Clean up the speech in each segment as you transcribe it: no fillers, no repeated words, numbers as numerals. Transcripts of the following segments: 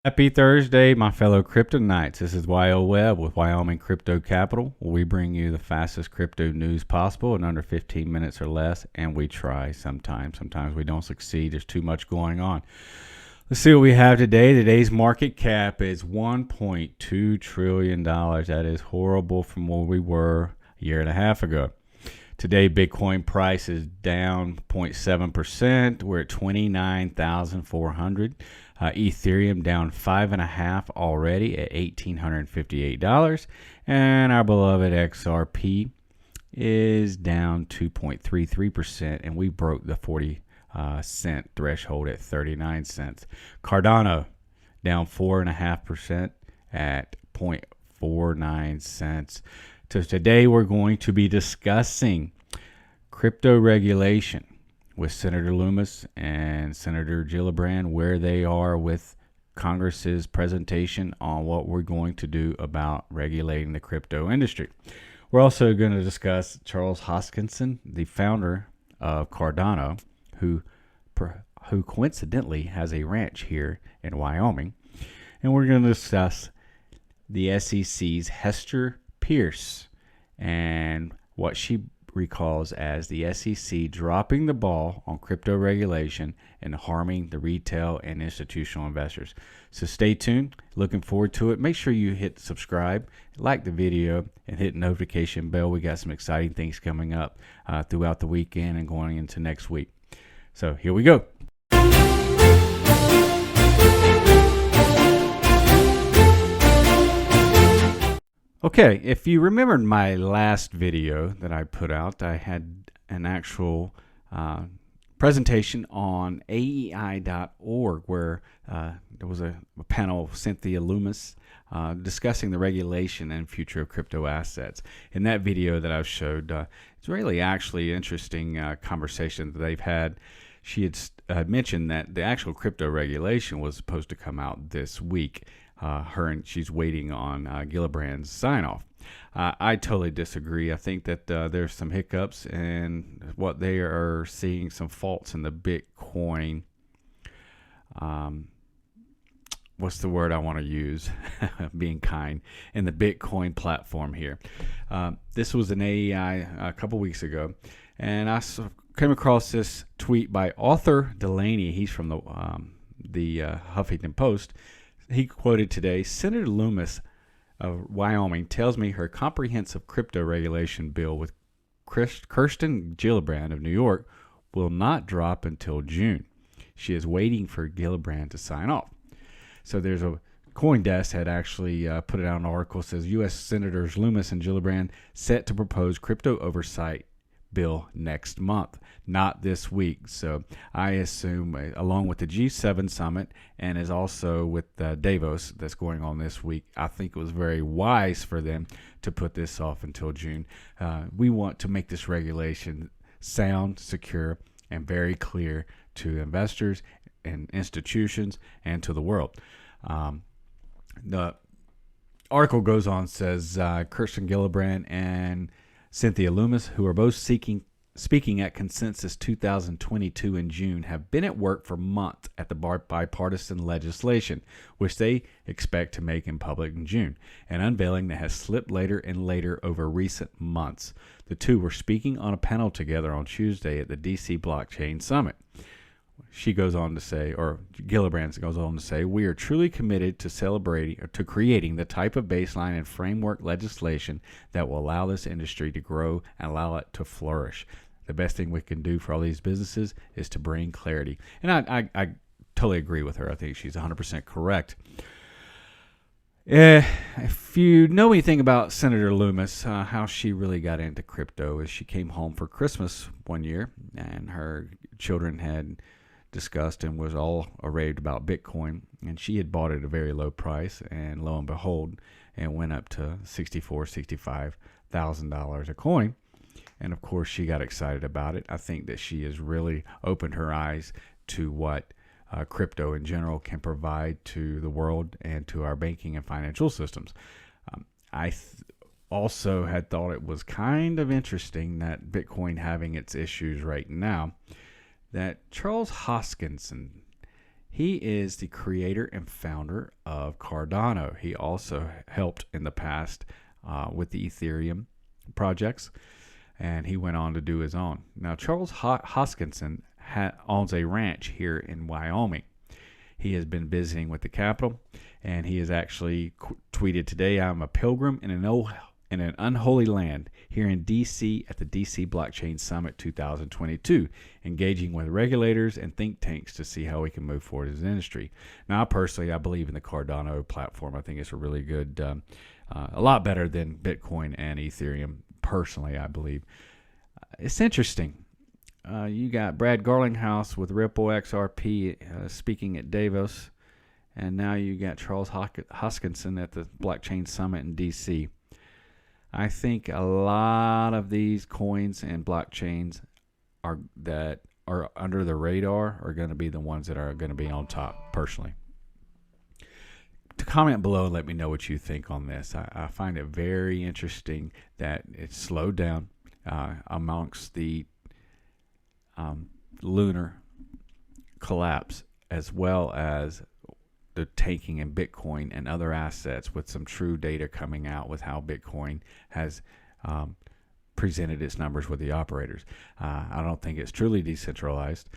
Happy Thursday, my fellow crypto knights. This is YO Webb with Wyoming Crypto Capital, where we bring you the fastest crypto news possible in under 15 minutes or less, and we try sometimes. Sometimes we don't succeed. There's too much going on. Let's see what we have today. Today's market cap is $1.2 trillion. That is horrible from where we were a year and a half ago. Today, Bitcoin price is down 0.7%. We're at 29,400. Ethereum down 5.5 already at $1,858. And our beloved XRP is down 2.33%. And we broke the 40-cent threshold at 39 cents. Cardano down 4.5% at 0.49 cents. So today we're going to be discussing crypto regulation with Senator Loomis and Senator Gillibrand, where they are with Congress's presentation on what we're going to do about regulating the crypto industry. We're also going to discuss Charles Hoskinson, the founder of Cardano, who coincidentally has a ranch here in Wyoming. And we're going to discuss the SEC's Hester Peirce and what she recalls as the SEC dropping the ball on crypto regulation and harming the retail and institutional investors. So stay tuned. Looking forward to it. Make sure you hit subscribe, like the video, and hit notification bell. We got some exciting things coming up throughout the weekend and going into next week. So here we go. Okay, if you remembered my last video that I put out, I had an actual presentation on AEI.org where there was a panel of Cynthia Loomis discussing the regulation and future of crypto assets. In that video that I showed, it's really actually interesting conversation that they've had. She had mentioned that the actual crypto regulation was supposed to come out this week. She's waiting on Gillibrand's sign-off. I totally disagree. I think that there's some hiccups and what they are seeing some faults in the Bitcoin. What's the word I want to use? Being kind. In the Bitcoin platform here. This was an AEI a couple weeks ago, and I came across this tweet by Arthur Delaney. He's from the Huffington Post. He quoted today, Senator Loomis of Wyoming tells me her comprehensive crypto regulation bill with Kirsten Gillibrand of New York will not drop until June. She is waiting for Gillibrand to sign off. So there's a CoinDesk had actually put it out an article that says U.S. Senators Loomis and Gillibrand set to propose crypto oversight bill next month, not this week. So I assume along with the G7 summit and is also with Davos that's going on this week, I think it was very wise for them to put this off until June. We want to make this regulation sound, secure, and very clear to investors and institutions and to the world. The article goes on, says Kirsten Gillibrand and Cynthia Loomis, who are both speaking at Consensus 2022 in June, have been at work for months at the bipartisan legislation, which they expect to make in public in June, an unveiling that has slipped later and later over recent months. The two were speaking on a panel together on Tuesday at the DC Blockchain Summit. She goes on to say, or Gillibrand goes on to say, we are truly committed to creating the type of baseline and framework legislation that will allow this industry to grow and allow it to flourish. The best thing we can do for all these businesses is to bring clarity. And I totally agree with her. I think she's 100% correct. If you know anything about Senator Loomis, how she really got into crypto is she came home for Christmas one year and her children had discussed and was all raved about Bitcoin, and she had bought it at a very low price, and lo and behold, it went up to $65,000 a coin. And of course, she got excited about it. I think that she has really opened her eyes to what crypto in general can provide to the world and to our banking and financial systems. I also had thought it was kind of interesting that Bitcoin having its issues right now, that Charles Hoskinson He is the creator and founder of Cardano. He also helped in the past with the Ethereum projects, and he went on to do his own. Now, Charles Hoskinson owns a ranch here in Wyoming. He has been visiting with the Capitol, and he has actually tweeted today, "I'm a pilgrim in an unholy land here in D.C. at the D.C. Blockchain Summit 2022, engaging with regulators and think tanks to see how we can move forward as an industry." Now, personally, I believe in the Cardano platform. I think it's a really good, a lot better than Bitcoin and Ethereum. Personally, I believe. It's interesting. You got Brad Garlinghouse with Ripple XRP speaking at Davos, and now you got Charles Hoskinson at the Blockchain Summit in D.C. I think a lot of these coins and blockchains that are under the radar are going to be the ones that are going to be on top, personally. To comment below and let me know what you think on this. I find it very interesting that it's slowed down amongst the lunar collapse, as well as the taking in Bitcoin and other assets, with some true data coming out with how Bitcoin has presented its numbers with the operators. I don't think it's truly decentralized.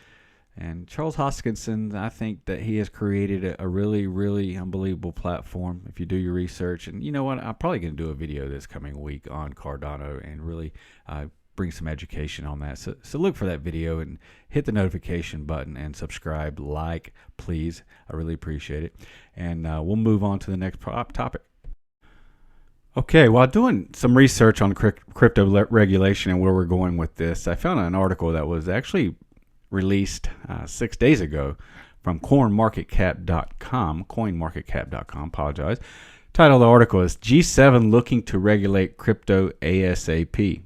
And Charles Hoskinson, I think that he has created a really, really unbelievable platform if you do your research. And you know what? I'm probably going to do a video this coming week on Cardano and really bring some education on that. So look for that video and hit the notification button and subscribe, please. I really appreciate it. And we'll move on to the next topic. Okay, while doing some research on crypto regulation and where we're going with this, I found an article that was actually released 6 days ago from coinmarketcap.com, apologize. Title of the article is G7 Looking to Regulate Crypto ASAP.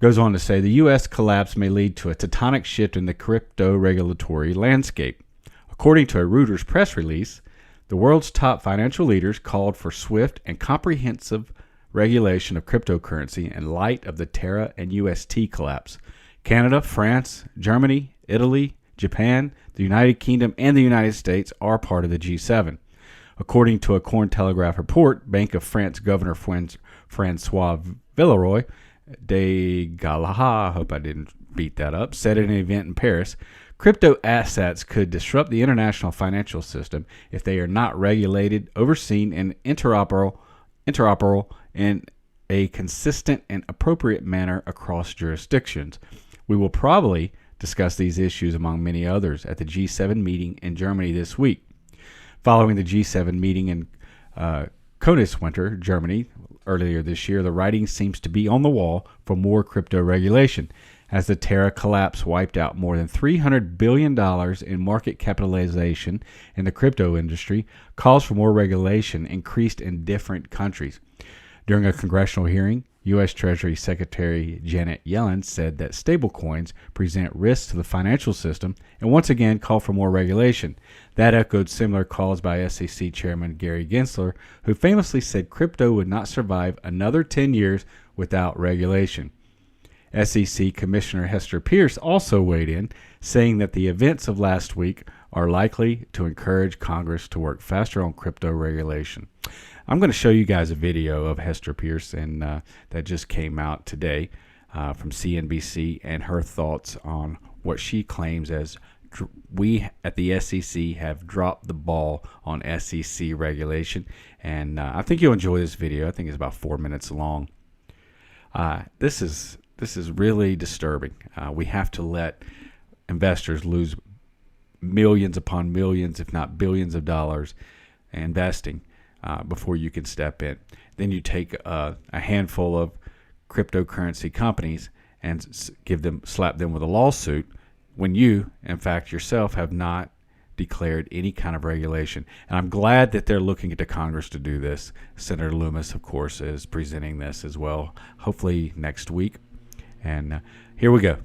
Goes on to say the U.S. collapse may lead to a tectonic shift in the crypto regulatory landscape. According to a Reuters press release, the world's top financial leaders called for swift and comprehensive regulation of cryptocurrency in light of the Terra and UST collapse. Canada, France, Germany, Italy, Japan, the United Kingdom, and the United States are part of the G7. According to a Cointelegraph report, Bank of France Governor Francois Villeroy de Galaha, I hope I didn't beat that up, said at an event in Paris, crypto assets could disrupt the international financial system if they are not regulated, overseen, and interoperable in a consistent and appropriate manner across jurisdictions. We will probably discuss these issues among many others at the G7 meeting in Germany this week. Following the G7 meeting in Königswinter, Germany, earlier this year, the writing seems to be on the wall for more crypto regulation, as the Terra collapse wiped out more than $300 billion in market capitalization in the crypto industry. Calls for more regulation increased in different countries. During a congressional hearing, U.S. Treasury Secretary Janet Yellen said that stablecoins present risks to the financial system and once again called for more regulation. That echoed similar calls by SEC Chairman Gary Gensler, who famously said crypto would not survive another 10 years without regulation. SEC Commissioner Hester Peirce also weighed in, saying that the events of last week are likely to encourage Congress to work faster on crypto regulation. I'm going to show you guys a video of Hester Peirce and that just came out today from CNBC, and her thoughts on what she claims as we at the SEC have dropped the ball on SEC regulation. And I think you'll enjoy this video. I think it's about 4 minutes long. This is really disturbing. We have to let investors lose millions upon millions, if not billions of dollars investing before you can step in. Then you take a handful of cryptocurrency companies and slap them with a lawsuit when you, in fact, yourself have not declared any kind of regulation. And I'm glad that they're looking to Congress to do this. Senator Loomis, of course, is presenting this as well, hopefully next week. And here we go.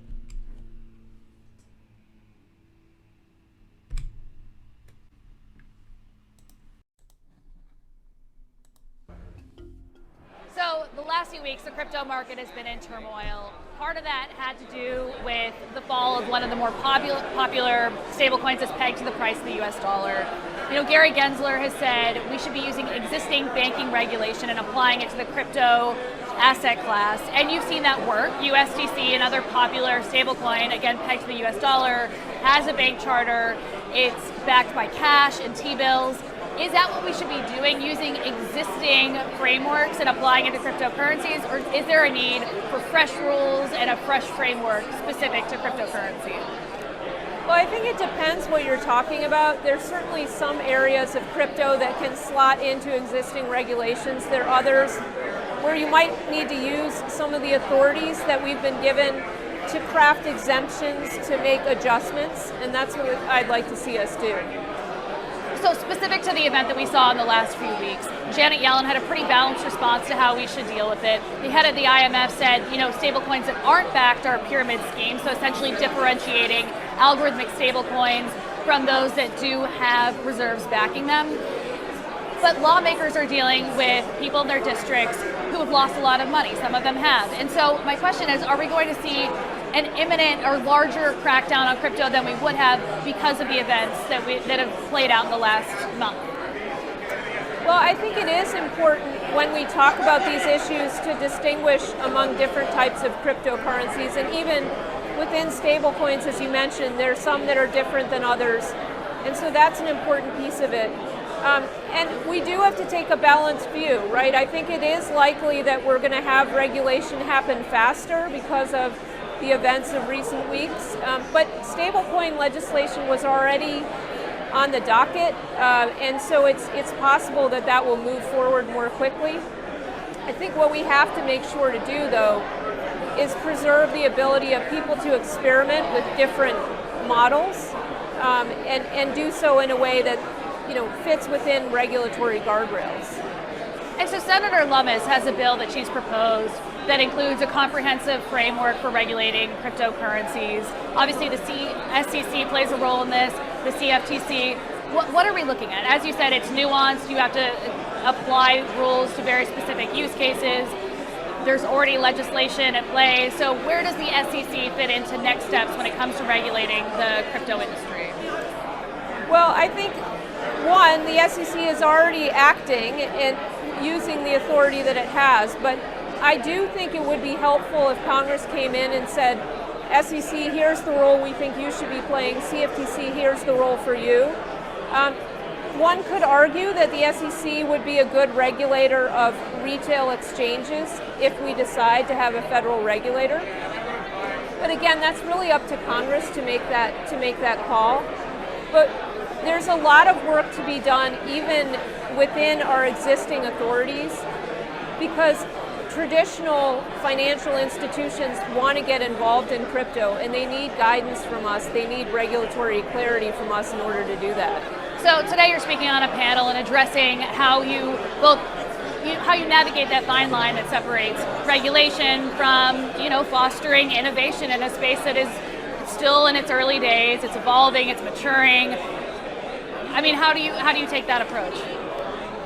So The last few weeks, the crypto market has been in turmoil. Part of that had to do with the fall of one of the more popular stablecoins that's pegged to the price of the US dollar. Gary Gensler has said we should be using existing banking regulation and applying it to the crypto asset class. And you've seen that work. USDC, another popular stablecoin, again pegged to the US dollar, has a bank charter. It's backed by cash and T-bills. Is that what we should be doing, using existing frameworks and applying it to cryptocurrencies, or is there a need for fresh rules and a fresh framework specific to cryptocurrency? Well, I think it depends what you're talking about. There's certainly some areas of crypto that can slot into existing regulations. There are others where you might need to use some of the authorities that we've been given to craft exemptions to make adjustments, and that's what I'd like to see us do. So specific to the event that we saw in the last few weeks, Janet Yellen had a pretty balanced response to how we should deal with it. The head of the IMF said, stablecoins that aren't backed are a pyramid scheme, so essentially differentiating algorithmic stablecoins from those that do have reserves backing them. But lawmakers are dealing with people in their districts who have lost a lot of money. Some of them have. And so my question is, are we going to see an imminent or larger crackdown on crypto than we would have because of the events that have played out in the last month? Well, I think it is important when we talk about these issues to distinguish among different types of cryptocurrencies, and even within stablecoins, as you mentioned, there are some that are different than others, and so that's an important piece of it. And we do have to take a balanced view, right? I think it is likely that we're going to have regulation happen faster because of the events of recent weeks, but stablecoin legislation was already on the docket, and so it's possible that that will move forward more quickly. I think what we have to make sure to do, though, is preserve the ability of people to experiment with different models, and do so in a way that fits within regulatory guardrails. And so Senator Lummis has a bill that she's proposed that includes a comprehensive framework for regulating cryptocurrencies. Obviously, the SEC plays a role in this, the CFTC. What are we looking at? As you said, it's nuanced. You have to apply rules to very specific use cases. There's already legislation at play. So where does the SEC fit into next steps when it comes to regulating the crypto industry? Well, I think, one, the SEC is already acting and using the authority that it has, but I do think it would be helpful if Congress came in and said, SEC, here's the role we think you should be playing, CFTC, here's the role for you. One could argue that the SEC would be a good regulator of retail exchanges if we decide to have a federal regulator. But again, that's really up to Congress to make that call. But there's a lot of work to be done even within our existing authorities, because traditional financial institutions want to get involved in crypto, and they need guidance from us. They need regulatory clarity from us in order to do that. So today you're speaking on a panel and addressing how you navigate that fine line that separates regulation from fostering innovation in a space that is still in its early days. It's evolving. It's maturing. I mean, how do you take that approach?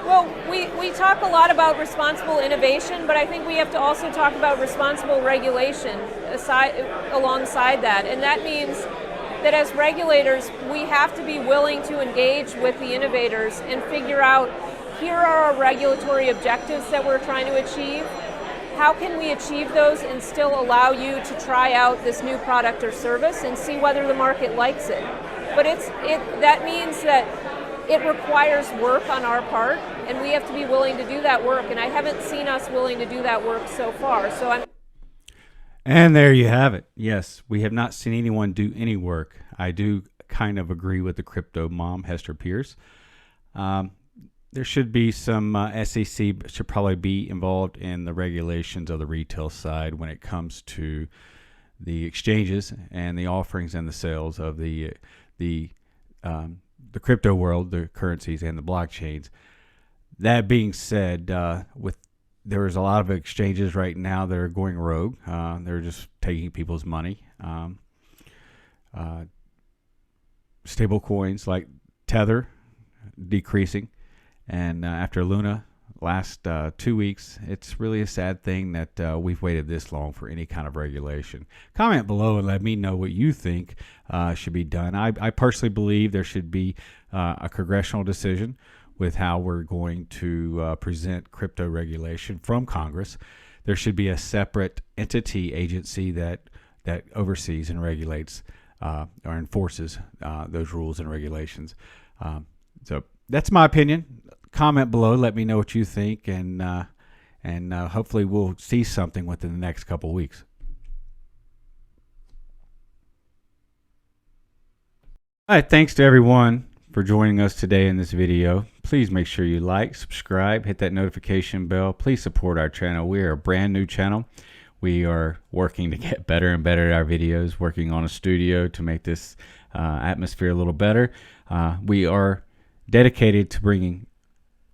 Well, we talk a lot about responsible innovation, but I think we have to also talk about responsible regulation alongside that. And that means that as regulators, we have to be willing to engage with the innovators and figure out, here are our regulatory objectives that we're trying to achieve. How can we achieve those and still allow you to try out this new product or service and see whether the market likes it? But that means that it requires work on our part, and we have to be willing to do that work, and I haven't seen us willing to do that work so far. And there you have it. Yes, we have not seen anyone do any work. I do kind of agree with the crypto mom, Hester Peirce. There should be some SEC should probably be involved in the regulations of the retail side when it comes to the exchanges and the offerings and the sales of the crypto world, the currencies and the blockchains. That being said, there is a lot of exchanges right now that are going rogue. They're just taking people's money. Stable coins like Tether decreasing, and after Luna last 2 weeks. It's really a sad thing that we've waited this long for any kind of regulation. Comment below and let me know what you think should be done. I personally believe there should be a congressional decision with how we're going to present crypto regulation from Congress. There should be a separate entity agency that oversees and regulates or enforces those rules and regulations. So that's my opinion. Comment below. Let me know what you think, and hopefully we'll see something within the next couple weeks. All right, thanks to everyone for joining us today in this video. Please make sure you like, subscribe, hit that notification bell. Please support our channel. We are a brand new channel. We are working to get better and better at our videos, working on a studio to make this atmosphere a little better. We are dedicated to bringing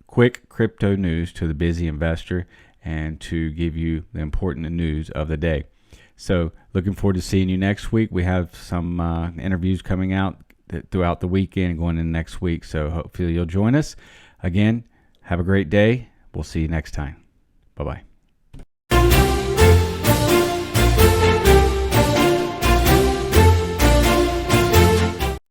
quick crypto news to the busy investor and to give you the important news of the day. So looking forward to seeing you next week. We have some interviews coming out throughout the weekend and going in next week. So hopefully you'll join us. Again, have a great day. We'll see you next time. Bye-bye.